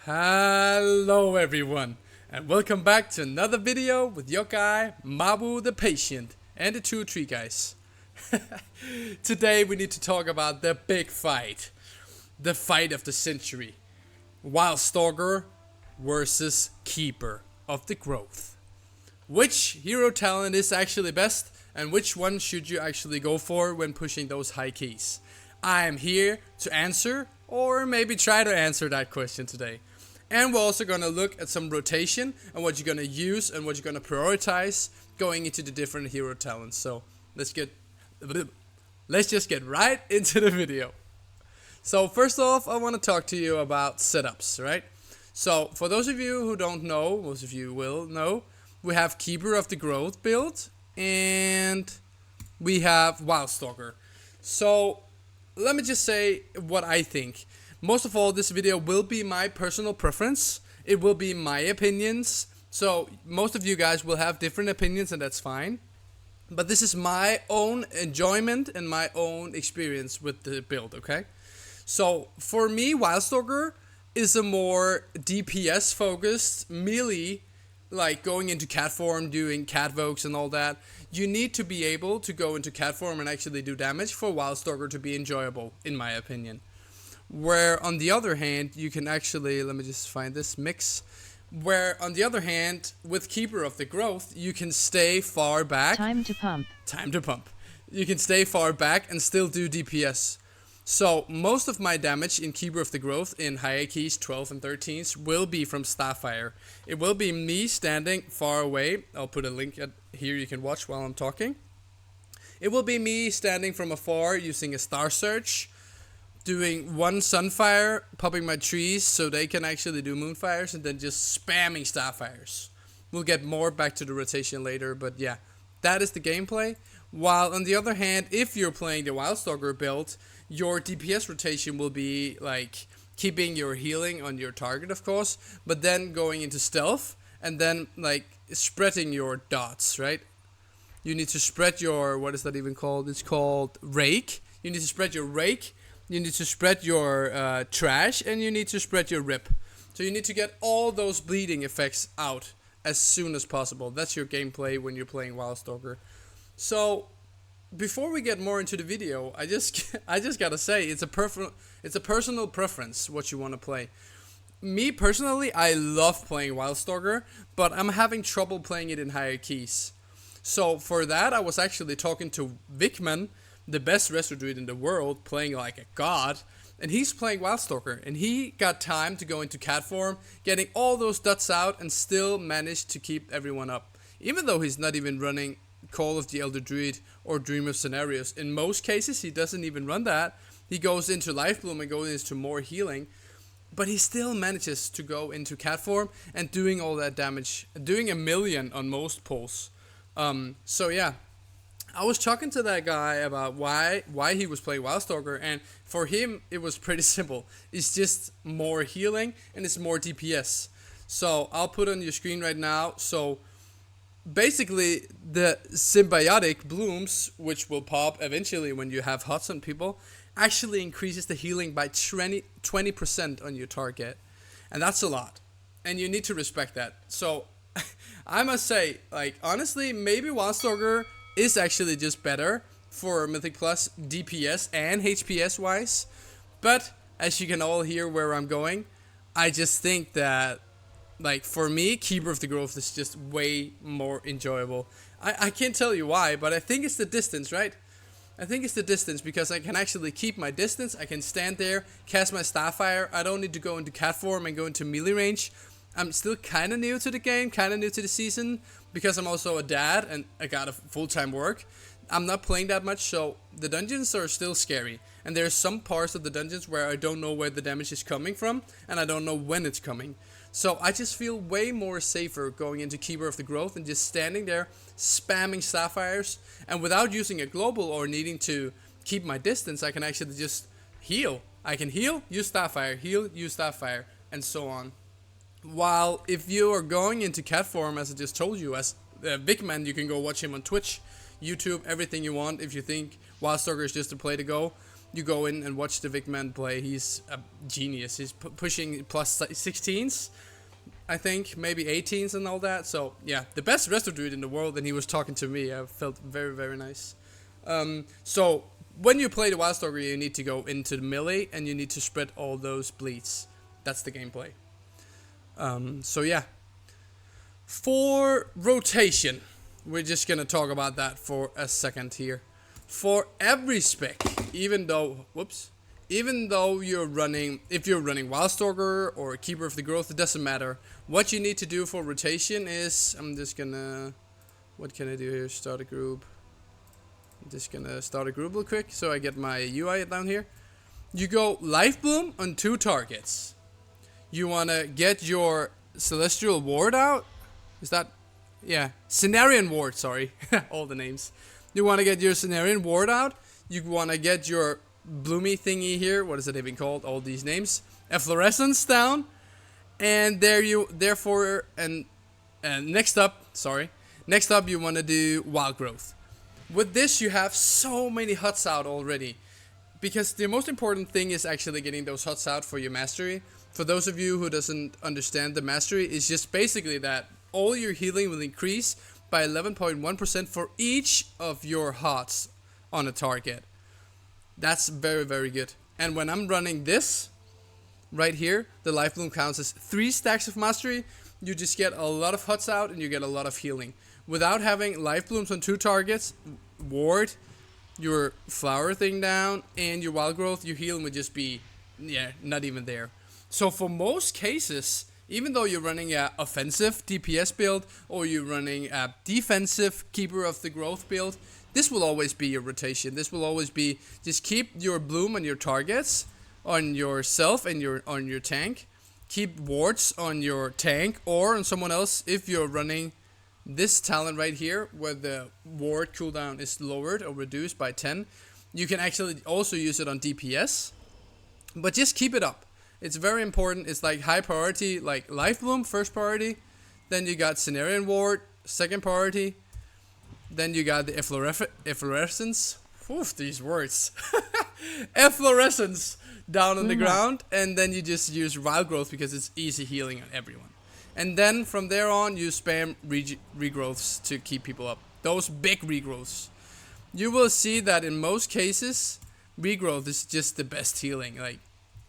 Hello everyone, and welcome back to another video with your guy, Mabu the Patient, and the two tree guys. Today we need to talk about the big fight. The fight of the century. Wildstalker versus Keeper of the Growth. Which hero talent is actually best, and which one should you actually go for when pushing those high keys? I am here to answer, or maybe try to answer that question today. And we're also going to look at some rotation and what you're going to use and what you're going to prioritize going into the different hero talents. So let's just get right into the video. So first off, I want to talk to you about setups, right? So for those of you who don't know, most of you will know, we have Keeper of the Growth build and we have Wildstalker. So let me just say what I think. Most of all, this video will be my personal preference. It will be my opinions. So most of you guys will have different opinions and that's fine. But this is my own enjoyment and my own experience with the build, okay? So for me, Wildstalker is a more DPS focused melee, like going into cat form, doing cat vokes and all that. You need to be able to go into cat form and actually do damage for Wildstalker to be enjoyable, in my opinion. Where on the other hand, you can actually, let me just find this mix. Where on the other hand, with Keeper of the Growth, you can stay far back. Time to pump. You can stay far back and still do DPS. So most of my damage in Keeper of the Growth in hierarchies 12 and 13s will be from Starfire. It will be me standing far away. I'll put a link here you can watch while I'm talking. It will be me standing from afar using a Star Search, doing one Sunfire, popping my trees so they can actually do Moonfires, and then just spamming Starfires. We'll get more back to the rotation later, but yeah, that is the gameplay. While on the other hand, if you're playing the Wildstalker build, your DPS rotation will be like keeping your healing on your target, of course, but then going into stealth and then like spreading your dots, right? You need to spread your, what is that even called? It's called rake. You need to spread your rake. You need to spread your trash, and you need to spread your rip. So you need to get all those bleeding effects out as soon as possible. That's your gameplay when you're playing Wildstalker. So before we get more into the video, I just gotta say it's a personal preference what you want to play. Me personally, I love playing Wildstalker, but I'm having trouble playing it in higher keys. So for that, I was actually talking to Vickman, the best Restodruid in the world, playing like a god, and he's playing Wildstalker, and he got time to go into cat form, getting all those dots out, and still managed to keep everyone up. Even though he's not even running Call of the Elder Druid or Dream of Scenarios. In most cases, he doesn't even run that. He goes into Life Bloom and goes into more healing, but he still manages to go into cat form and doing all that damage, doing 1 million on most pulls. So yeah. I was talking to that guy about why he was playing Wildstalker, and for him it was pretty simple. It's just more healing and it's more DPS. So I'll put on your screen right now. So basically the symbiotic blooms, which will pop eventually when you have hots on people, actually increases the healing by 20% on your target. And that's a lot. And you need to respect that. So I must say, like, honestly, maybe Wildstalker is actually just better for Mythic Plus DPS and HPS wise, but as you can all hear where I'm going, I just think that, like, for me, Keeper of the Growth is just way more enjoyable. I can't tell you why, but I think it's the distance, right? I think it's the distance because I can actually keep my distance. I can stand there, cast my Starfire. I don't need to go into cat form and go into melee range. I'm still kind of new to the game, kind of new to the season, because I'm also a dad and I got a full-time work. I'm not playing that much, so the dungeons are still scary. And there's some parts of the dungeons where I don't know where the damage is coming from, and I don't know when it's coming. So I just feel way more safer going into Keeper of the Growth and just standing there, spamming Starfires, and without using a global or needing to keep my distance, I can actually just heal. I can heal, use Starfire, heal, use Starfire, and so on. While if you are going into cat form, as I just told you, as Vickman, you can go watch him on Twitch, YouTube, everything you want. If you think Wildstalker is just a play to go, you go in and watch the Vicman play. He's a genius. He's pushing plus 16s, I think, maybe 18s and all that. So yeah, the best Restodruid in the world, and he was talking to me. I felt very, very nice. So when you play the Wildstalker, you need to go into the melee and you need to spread all those bleeds. That's the gameplay. So yeah. For rotation, we're just gonna talk about that for a second here. For every spec, even though you're running, if you're running Wildstalker or Keeper of the Growth, it doesn't matter. What you need to do for rotation is, I'm just gonna, what can I do here? Start a group. I'm just gonna start a group real quick so I get my UI down here. You go Life Bloom on 2 targets. You wanna get your Celestial Ward out. Is that, yeah, Cenarian Ward, sorry, all the names. You want to get your Cenarian Ward out. You want to get your bloomy thingy here. What is it even called? All these names. Efflorescence down. And therefore, next up, you want to do Wild Growth. With this, you have so many huts out already. Because the most important thing is actually getting those huts out for your mastery. For those of you who doesn't understand the mastery, it's just basically that all your healing will increase by 11.1% for each of your huts on a target. That's very, very good. And when I'm running this right here, the Life Bloom counts as 3 stacks of mastery. You just get a lot of huts out and you get a lot of healing. Without having Life Blooms on 2 targets, ward, your flower thing down, and your Wild Growth, your healing would just be, not even there. So for most cases, even though you're running a offensive DPS build or you're running a defensive Keeper of the Growth build, this will always be your rotation. This will always be, just keep your bloom on your targets, on yourself and on your tank. Keep wards on your tank or on someone else if you're running this talent right here where the ward cooldown is lowered or reduced by 10. You can actually also use it on DPS, but just keep it up. It's very important. It's like high priority, like Life Bloom, first priority. Then you got Cenarian Ward, second priority. Then you got the efflorescence. Oof, these words. Efflorescence down on the ground. And then you just use Wild Growth because it's easy healing on everyone. And then from there on, you spam regrowths to keep people up. Those big regrowths. You will see that in most cases, regrowth is just the best healing. Like,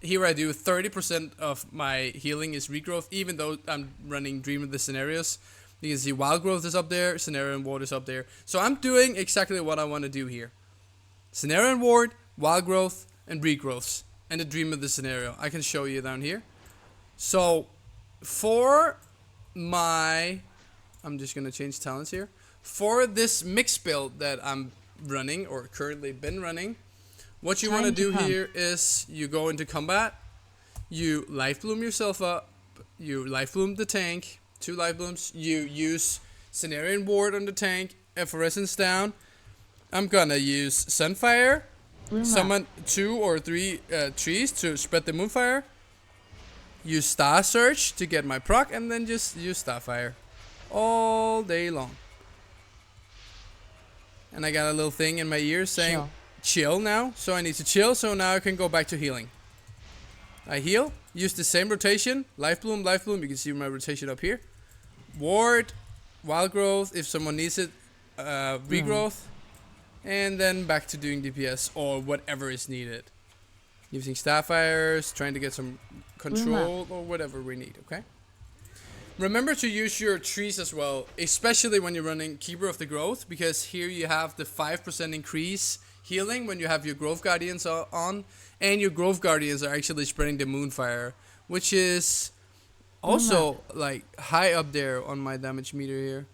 here I do 30% of my healing is regrowth, even though I'm running Dream of the Scenarios. You can see Wild Growth is up there, Cenarian Ward is up there. So I'm doing exactly what I want to do here. Cenarian Ward, Wild Growth, and regrowths. And the Dream of the Scenario. I can show you down here. So for my, I'm just going to change talents here. For this mix build that I'm running, or currently been running, what you want to do here is you go into combat, you Life Bloom yourself up, you Life Bloom the tank, 2 Life Blooms, you use Cenarian Ward on the tank, Efflorescence down. I'm gonna use Sunfire, summon 2 or 3 trees to spread the Moonfire, use Star Search to get my proc, and then just use Starfire all day long. And I got a little thing in my ear saying chill now, so I need to chill, so now I can go back to healing. I heal, use the same rotation, Life Bloom, you can see my rotation up here. Ward, Wild Growth, if someone needs it, regrowth, and then back to doing DPS or whatever is needed. Using Starfires, trying to get some control or whatever we need, okay? Remember to use your trees as well, especially when you're running Keeper of the Growth, because here you have the 5% increase healing when you have your Growth Guardians on, and your Growth Guardians are actually spreading the Moonfire, which is also like high up there on my damage meter here.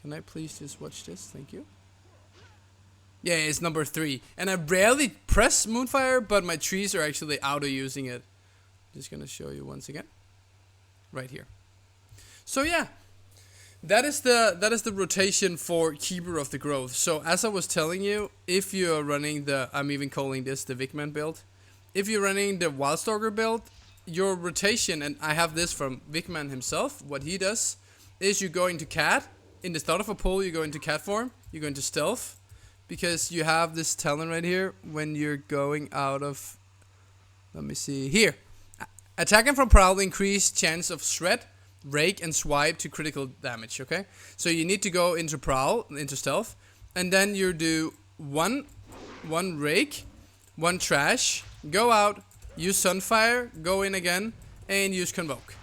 Can I please just watch this? Thank you. Yeah, it's number 3. And I rarely press Moonfire, but my trees are actually auto using it. Just gonna show you once again. Right here. So yeah, that is the rotation for Keeper of the Growth. So as I was telling you, if you're running the, I'm even calling this the Vicman build. If you're running the Wildstalker build, your rotation, and I have this from Vicman himself, what he does is you go into cat. In the start of a pull, you go into cat form, you go into stealth, because you have this talent right here when you're going out of, let me see, here. Attacking from Prowl increase chance of shred, rake, and swipe to critical damage, okay? So you need to go into Prowl, into stealth, and then you do one rake, one trash, go out, use Sunfire, go in again, and use Convoke.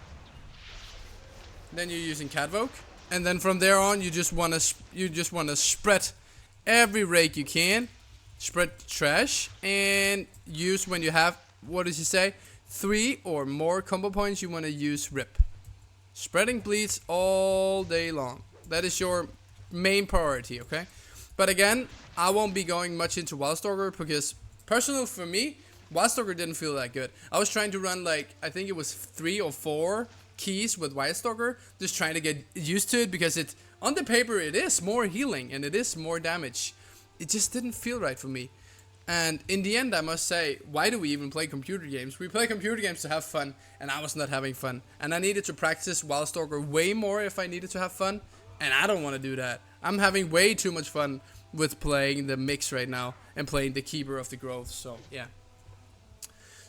Then you're using Catvoke, and then from there on you just wanna spread every rake you can, spread trash, and use when you have, what does he say, 3 or more combo points, you wanna use Rip. Spreading bleeds all day long. That is your main priority, okay? But again, I won't be going much into Wildstalker because personally for me, Wildstalker didn't feel that good. I was trying to run like, I think it was 3 or 4 keys with Wildstalker, just trying to get used to it because it, on the paper it is more healing and it is more damage. It just didn't feel right for me. And in the end, I must say, why do we even play computer games? We play computer games to have fun, and I was not having fun. And I needed to practice Wildstalker way more if I needed to have fun, and I don't want to do that. I'm having way too much fun with playing the mix right now and playing the Keeper of the Growth, so yeah.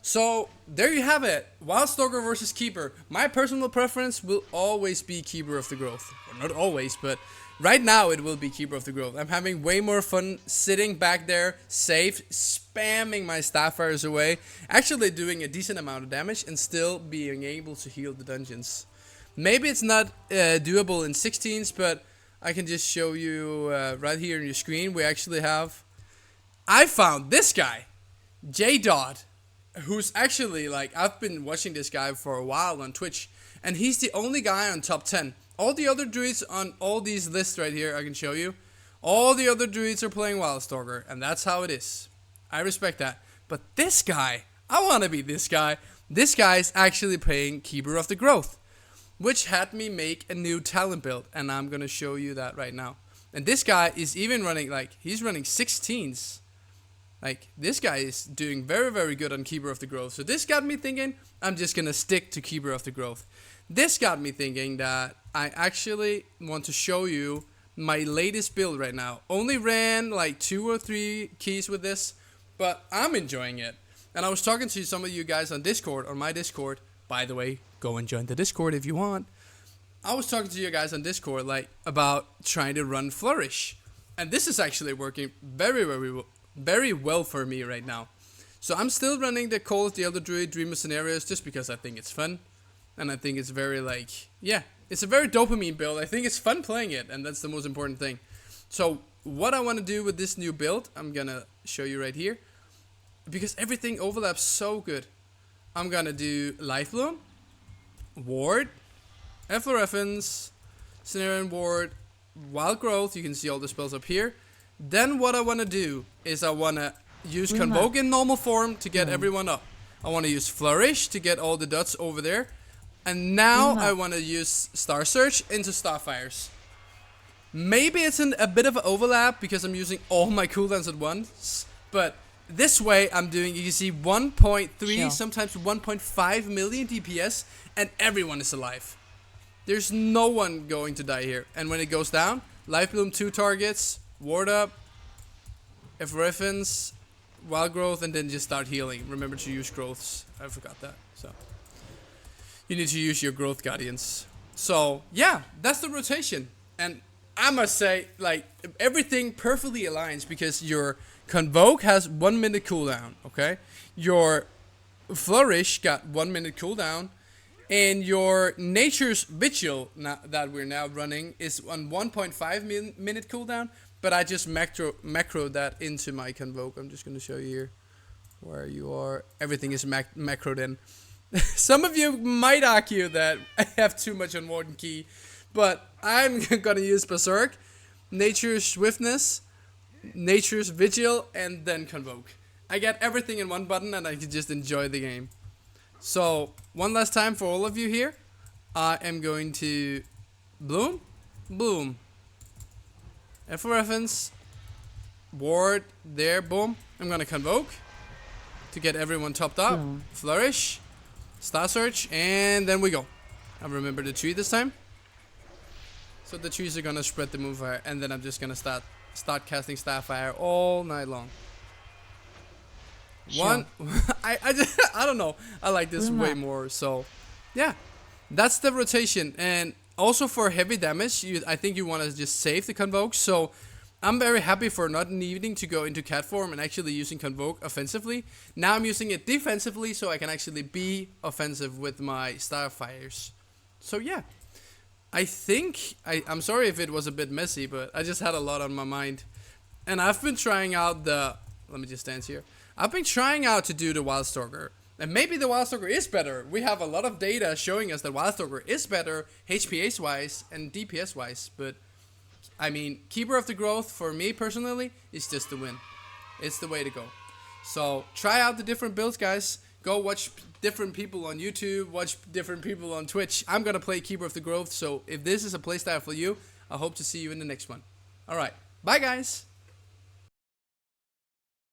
So, there you have it. Wildstalker versus Keeper. My personal preference will always be Keeper of the Growth. Or not always, but right now it will be Keeper of the Growth. I'm having way more fun sitting back there, safe, spamming my Starfires away, actually doing a decent amount of damage and still being able to heal the dungeons. Maybe it's not doable in 16s, but I can just show you right here on your screen. We actually have, I found this guy, J-Dot, who's actually, like, I've been watching this guy for a while on Twitch, and he's the only guy on top 10. All the other druids on all these lists right here, I can show you. All the other druids are playing Wildstalker, and that's how it is. I respect that. But this guy, I want to be this guy. This guy is actually playing Keeper of the Growth, which had me make a new talent build, and I'm going to show you that right now. And this guy is even running, like, he's running 16s. Like, this guy is doing very, very good on Keeper of the Growth. So this got me thinking, I'm just going to stick to Keeper of the Growth. This got me thinking that I actually want to show you my latest build right now. Only ran like 2 or 3 keys with this, but I'm enjoying it. And I was talking to some of you guys on Discord, on my Discord. By the way, go and join the Discord if you want. I was talking to you guys on Discord like about trying to run Flourish. And this is actually working very well for me right now. So I'm still running the Call of the Elder Druid Dreamer Scenarios just because I think it's fun. And I think it's very like, yeah, it's a very dopamine build. I think it's fun playing it, and that's the most important thing. So what I want to do with this new build, I'm going to show you right here. Because everything overlaps so good. I'm going to do Life Bloom, Ward, Efflorescence, Scenario and Ward, Wild Growth. You can see all the spells up here. Then what I want to do is I want to use Convoke in normal form to get everyone up. I want to use Flourish to get all the dots over there. And now I want to use Star Search into Starfires. Maybe it's a bit of an overlap because I'm using all my cooldowns at once. But this way I'm doing, you can see 1.3, sometimes 1.5 million DPS, and everyone is alive. There's no one going to die here. And when it goes down, Life Bloom 2 targets, Ward Up, Efflorescence, Wild Growth, and then just start healing. Remember to use growths. I forgot that. So you need to use your growth guardians. So yeah, that's the rotation. And I must say, like, everything perfectly aligns because your Convoke has 1 minute cooldown, okay? Your Flourish got 1 minute cooldown, and your Nature's Vigil that we're now running is on 1.5 minute cooldown. But I just macroed that into my Convoke. I'm just going to show you here where you are. Everything is macroed in. Some of you might argue that I have too much on Warden Key, but I'm gonna use Berserk, Nature's Swiftness, Nature's Vigil, and then Convoke. I get everything in one button and I can just enjoy the game. So, one last time for all of you here, I am going to Bloom, Efflorescence, Ward, there, boom. I'm gonna Convoke to get everyone topped up, Flourish, Star Search, and then we go. I remember the tree this time. So the trees are gonna spread the move fire, and then I'm just gonna start start casting Starfire all night long. Sure. One, I don't know. I like this way more. So, yeah, that's the rotation. And also for heavy damage, I think you want to just save the Convoke. So, I'm very happy for not needing to go into cat form and actually using Convoke offensively. Now I'm using it defensively, so I can actually be offensive with my Starfires. So yeah, I think I'm sorry if it was a bit messy, but I just had a lot on my mind, and I've been trying out the. Let me just stand here. I've been trying out to do the Wildstalker. And maybe the Wildstalker is better. We have a lot of data showing us that Wildstalker is better HPS wise and DPS wise, but I mean, Keeper of the Growth, for me personally, is just the win. It's the way to go. So, try out the different builds, guys. Go watch different people on YouTube, watch different people on Twitch. I'm going to play Keeper of the Growth, so if this is a playstyle for you, I hope to see you in the next one. Alright, bye guys!